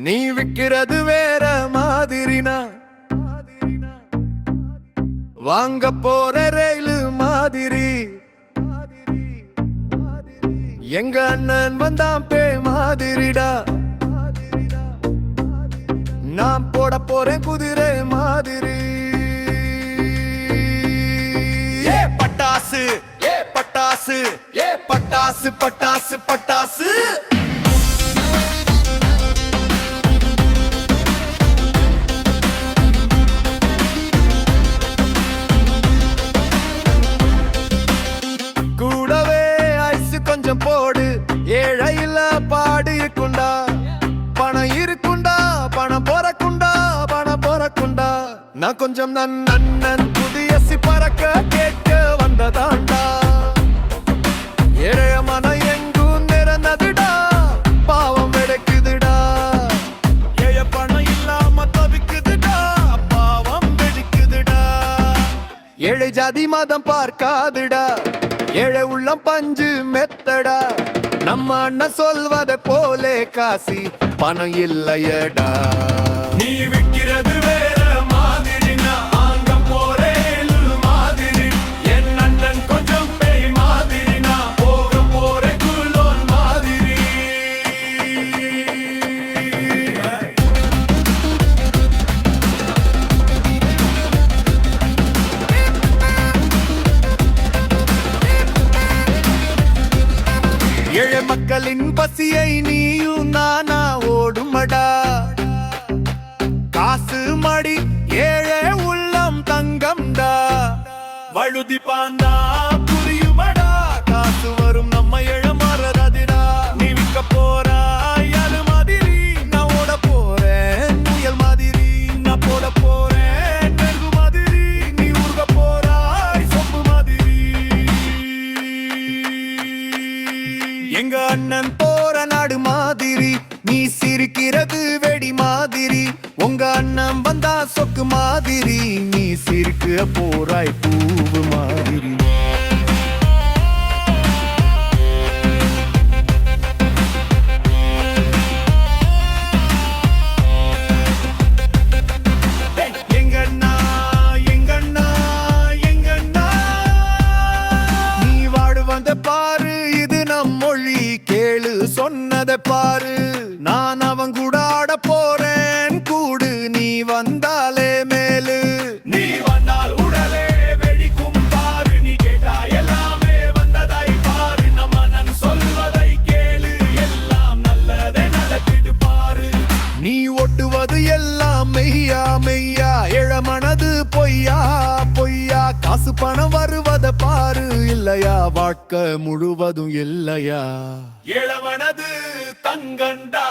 நீ விக்கிறது வேற மாதிரினா வாங்க போற ரயிலு மாதிரி எங்க அண்ணன் வந்தான் பே மாதிரிடா நான் போட போறேன் குதிரை மாதிரி ஏ பட்டாசு ஏ பட்டாசு ஏ பட்டாசு பட்டாசு பட்டாசு கொஞ்சம் போடு ஏழையில பாடு இருக்குண்டா பணம் இருக்குண்டா பணம் பொறக்குண்டா பணம் பொறக்குண்டா நான் கொஞ்சம் நன்னன் புதியசி பறக்க கேட்க வந்ததாண்டா ஏழைய மனம் எங்கும் நிறந்ததுடா பாவம் வெடிக்குதுடா ஏழ பணம் இல்லாம தவிக்குதுடா பாவம் வெடிக்குதுடா ஏழை ஜாதி மதம் பார்க்காதுடா ஏழை உள்ளம் பஞ்சு மெத்தடா நம்ம அண்ணன் சொல்வதை போலே காசி பணம் இல்லையடா நீ விக்கிறது வேற மாதிரி ஆங்க போறேன் மாதிரி என் அண்ணன் கொஞ்சம் பேய் மாதிரி நான் போக போறேன் குலோன் மாதிரி ஏழை மக்களின் பசியை நீயும் நானா ஓடுமடா காசு மடி ஏழை உள்ளம் தங்கம்டா வழுதி பாந்தா புரியுமடா காசு வரும் நம்ம ஏழை மறதிடா நீ விற்க போறாய் அது மாதிரி நான் ஓட போறேன் முயல் மாதிரி நான் போட போறேன் நெருகு மாதிரி நீ உருக போறாய் சொப்பு மாதிரி எங்க அண்ணன் போற நாடு மாதிரி நீ சிரிக்கிறது வெடி மாதிரி உங்க அண்ணன் வந்தா சொக்கு மாதிரி நீ சிரிக்க போறாய் பூவு மாதிரி எங்கண்ணா எங்கண்ணா எங்கண்ணா நீ வாடு வந்த பாரு இது நம் மொழி கேளு சொன்னதை பாரு நான் அவன் கூட ஆட போறேன் கூடு நீ வந்தாலே மேலு நீ வந்தால் உடலே வெடிக்கும் பாரு நீ கேட்டா எல்லாமே வந்ததை பாரு நம்ம நான் சொல்வதை கேளு எல்லாம் நல்லதே நடக்குது பாரு நீ ஒட்டுவது எல்லாம் மெய்யா மெய்யா இளமனது பொய்யா பொய்யா காசு பணம் வருவத பாரு இல்லையா வாழ்க்கை முழுவதும் இல்லையா இளமனது தங்கண்டா